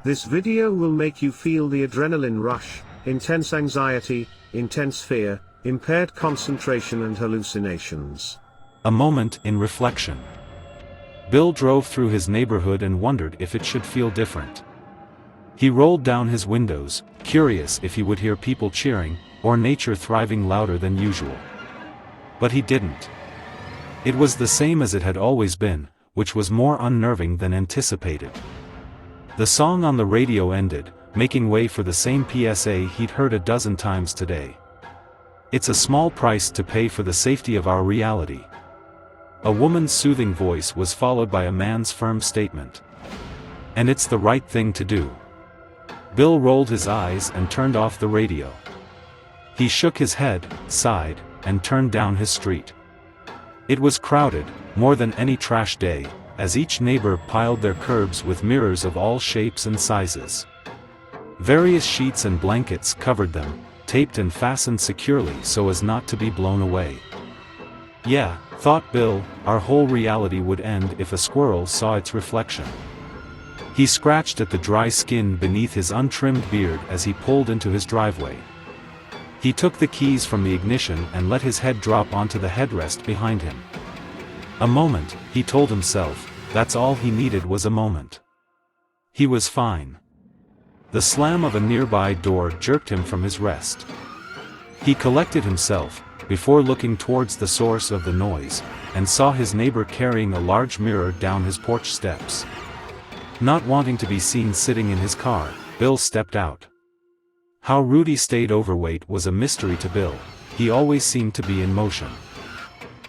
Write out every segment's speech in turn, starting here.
This video will make you feel the adrenaline rush, intense anxiety, intense fear, impaired concentration and hallucinations. A moment in reflection. Bill drove through his neighborhood and wondered if it should feel different. He rolled down his windows, curious if he would hear people cheering, or nature thriving louder than usual. But he didn't. It was the same as it had always been, which was more unnerving than anticipated. The song on the radio ended, making way for the same PSA he'd heard a dozen times today. It's a small price to pay for the safety of our reality. A woman's soothing voice was followed by a man's firm statement. And it's the right thing to do. Bill rolled his eyes and turned off the radio. He shook his head, sighed, and turned down his street. It was crowded, more than any trash day, as each neighbor piled their curbs with mirrors of all shapes and sizes. Various sheets and blankets covered them, taped and fastened securely so as not to be blown away. Yeah, thought Bill, our whole reality would end if a squirrel saw its reflection. He scratched at the dry skin beneath his untrimmed beard as he pulled into his driveway. He took the keys from the ignition and let his head drop onto the headrest behind him. A moment, he told himself, that's all he needed was a moment. He was fine. The slam of a nearby door jerked him from his rest. He collected himself, before looking towards the source of the noise, and saw his neighbor carrying a large mirror down his porch steps. Not wanting to be seen sitting in his car, Bill stepped out. How Rudy stayed overweight was a mystery to Bill. He always seemed to be in motion.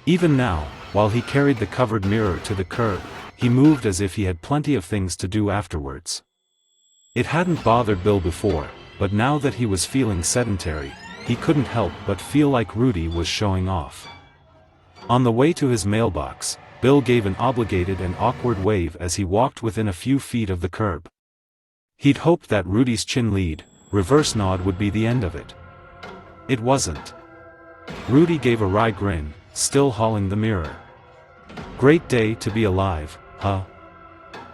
Even now, while he carried the covered mirror to the curb, he moved as if he had plenty of things to do afterwards. It hadn't bothered Bill before, but now that he was feeling sedentary, he couldn't help but feel like Rudy was showing off. On the way to his mailbox, Bill gave an obligated and awkward wave as he walked within a few feet of the curb. He'd hoped that Rudy's chin lead, reverse nod would be the end of it. It wasn't. Rudy gave a wry grin, still hauling the mirror. Great day to be alive, huh?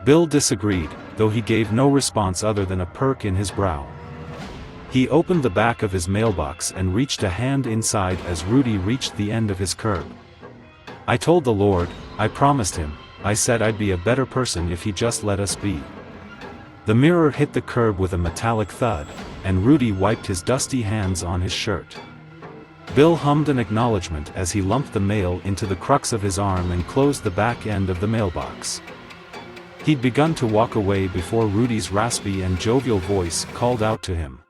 Bill disagreed, though he gave no response other than a perk in his brow. He opened the back of his mailbox and reached a hand inside as Rudy reached the end of his curb. I told the Lord, I promised him, I said I'd be a better person if he just let us be. The mirror hit the curb with a metallic thud, and Rudy wiped his dusty hands on his shirt. Bill hummed an acknowledgement as he lumped the mail into the crux of his arm and closed the back end of the mailbox. He'd begun to walk away before Rudy's raspy and jovial voice called out to him.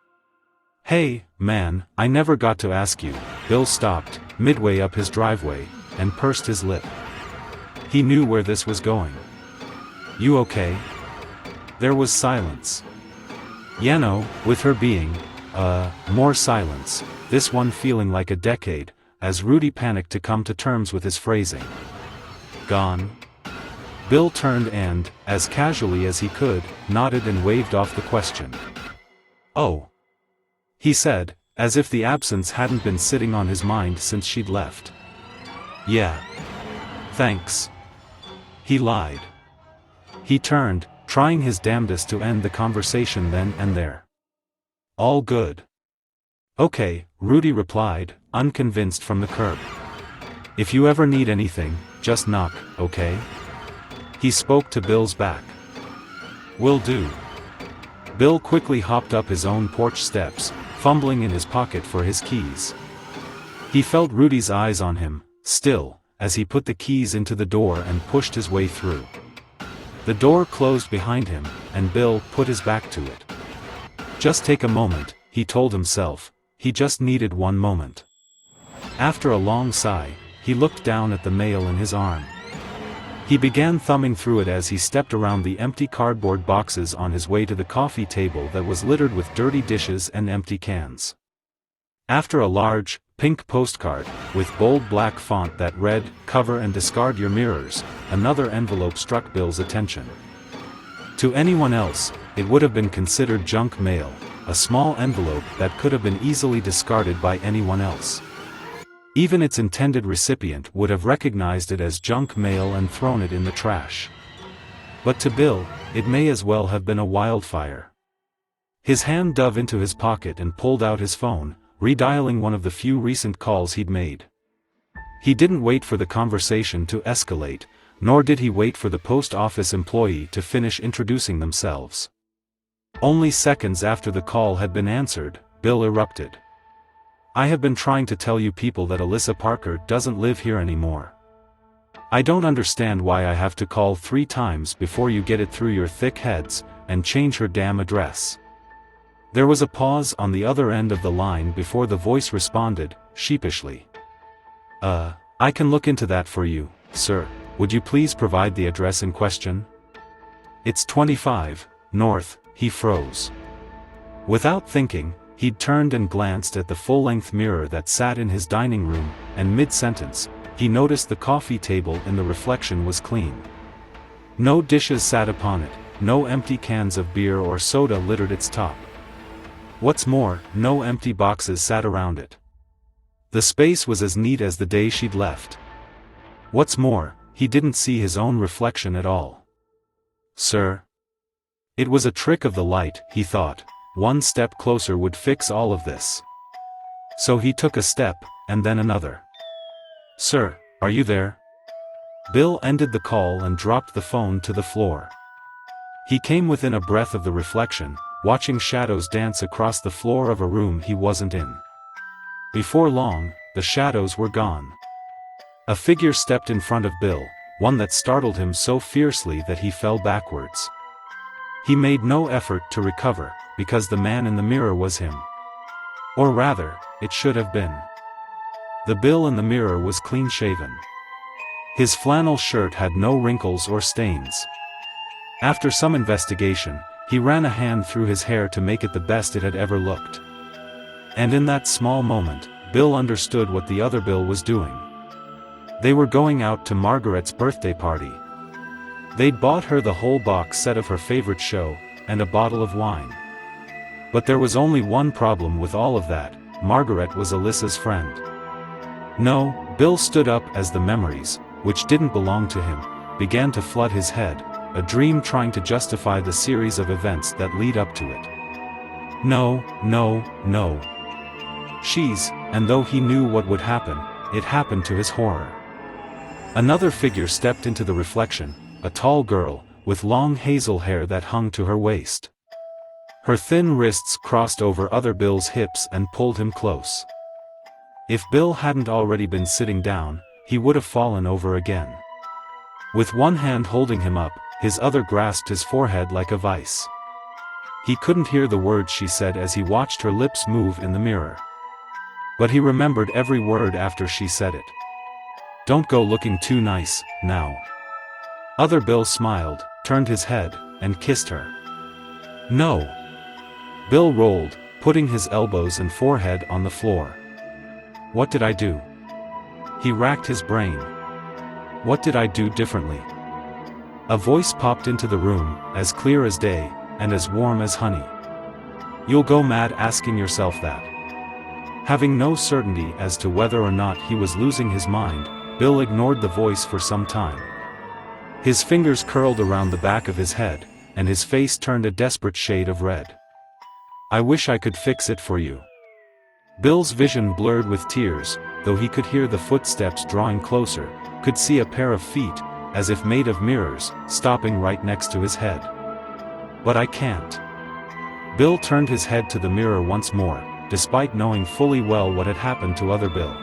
Hey, man, I never got to ask you. Bill stopped, midway up his driveway, and pursed his lip. He knew where this was going. You okay? There was silence. Yano, with her being, more silence, this one feeling like a decade, as Rudy panicked to come to terms with his phrasing. Gone? Bill turned and, as casually as he could, nodded and waved off the question. Oh. He said, as if the absence hadn't been sitting on his mind since she'd left. Yeah. Thanks. He lied. He turned, trying his damnedest to end the conversation then and there. All good. Okay, Rudy replied, unconvinced from the curb. If you ever need anything, just knock, okay? He spoke to Bill's back. Will do. Bill quickly hopped up his own porch steps, fumbling in his pocket for his keys. He felt Rudy's eyes on him, still, as he put the keys into the door and pushed his way through. The door closed behind him, and Bill put his back to it. Just take a moment, he told himself, he just needed one moment. After a long sigh, he looked down at the mail in his arm. He began thumbing through it as he stepped around the empty cardboard boxes on his way to the coffee table that was littered with dirty dishes and empty cans. After a large, pink postcard, with bold black font that read, "Cover and discard your mirrors," another envelope struck Bill's attention. To anyone else, it would have been considered junk mail, a small envelope that could have been easily discarded by anyone else. Even its intended recipient would have recognized it as junk mail and thrown it in the trash. But to Bill, it may as well have been a wildfire. His hand dove into his pocket and pulled out his phone, redialing one of the few recent calls he'd made. He didn't wait for the conversation to escalate, nor did he wait for the post office employee to finish introducing themselves. Only seconds after the call had been answered, Bill erupted. "I have been trying to tell you people that Alyssa Parker doesn't live here anymore. I don't understand why I have to call 3 times before you get it through your thick heads and change her damn address." There was a pause on the other end of the line before the voice responded, sheepishly. I can look into that for you, sir. Would you please provide the address in question?" "It's 25, North," he froze. Without thinking, he'd turned and glanced at the full-length mirror that sat in his dining room, and mid-sentence, he noticed the coffee table in the reflection was clean. No dishes sat upon it, no empty cans of beer or soda littered its top. What's more, no empty boxes sat around it. The space was as neat as the day she'd left. What's more, he didn't see his own reflection at all. "Sir?" It was a trick of the light, he thought. One step closer would fix all of this. So he took a step, and then another. "Sir, are you there?" Bill ended the call and dropped the phone to the floor. He came within a breath of the reflection, watching shadows dance across the floor of a room he wasn't in. Before long, the shadows were gone. A figure stepped in front of Bill, one that startled him so fiercely that he fell backwards. He made no effort to recover, because the man in the mirror was him. Or rather, it should have been. The Bill in the mirror was clean-shaven. His flannel shirt had no wrinkles or stains. After some investigation, he ran a hand through his hair to make it the best it had ever looked. And in that small moment, Bill understood what the other Bill was doing. They were going out to Margaret's birthday party. They'd bought her the whole box set of her favorite show, and a bottle of wine. But there was only one problem with all of that: Margaret was Alyssa's friend. No, Bill stood up as the memories, which didn't belong to him, began to flood his head, a dream trying to justify the series of events that lead up to it. No, no, no. And though he knew what would happen, it happened to his horror. Another figure stepped into the reflection, a tall girl, with long hazel hair that hung to her waist. Her thin wrists crossed over other Bill's hips and pulled him close. If Bill hadn't already been sitting down, he would have fallen over again. With one hand holding him up, his other grasped his forehead like a vice. He couldn't hear the words she said as he watched her lips move in the mirror. But he remembered every word after she said it. "Don't go looking too nice, now." Other Bill smiled, turned his head, and kissed her. "No." Bill rolled, putting his elbows and forehead on the floor. "What did I do?" He racked his brain. What did I do differently? A voice popped into the room, as clear as day, and as warm as honey. "You'll go mad asking yourself that." Having no certainty as to whether or not he was losing his mind, Bill ignored the voice for some time. His fingers curled around the back of his head, and his face turned a desperate shade of red. "I wish I could fix it for you." Bill's vision blurred with tears, though he could hear the footsteps drawing closer, could see a pair of feet, as if made of mirrors, stopping right next to his head. "But I can't." Bill turned his head to the mirror once more, despite knowing fully well what had happened to other Bill.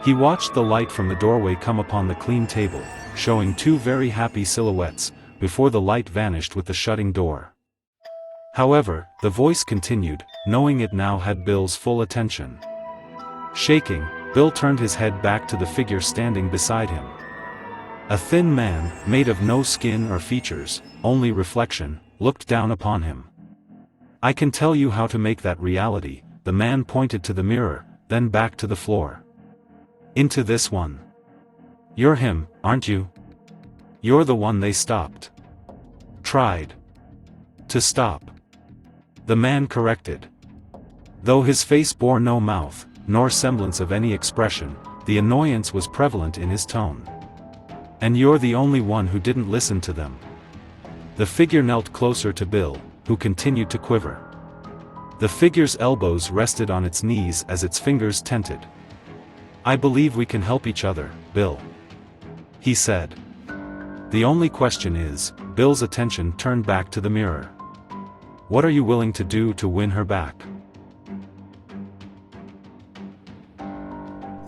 He watched the light from the doorway come upon the clean table, showing 2 very happy silhouettes, before the light vanished with the shutting door. However, the voice continued, knowing it now had Bill's full attention. Shaking, Bill turned his head back to the figure standing beside him. A thin man, made of no skin or features, only reflection, looked down upon him. "I can tell you how to make that reality," the man pointed to the mirror, then back to the floor. "Into this one. You're him, aren't you? You're the one they stopped. Tried to stop." The man corrected. Though his face bore no mouth, nor semblance of any expression, the annoyance was prevalent in his tone. "And you're the only one who didn't listen to them. The figure knelt closer to Bill, who continued to quiver. The figure's elbows rested on its knees as its fingers tented. "I believe we can help each other, Bill," he said. "The only question is," Bill's attention turned back to the mirror. "What are you willing to do to win her back?"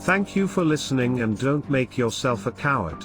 Thank you for listening, and don't make yourself a coward.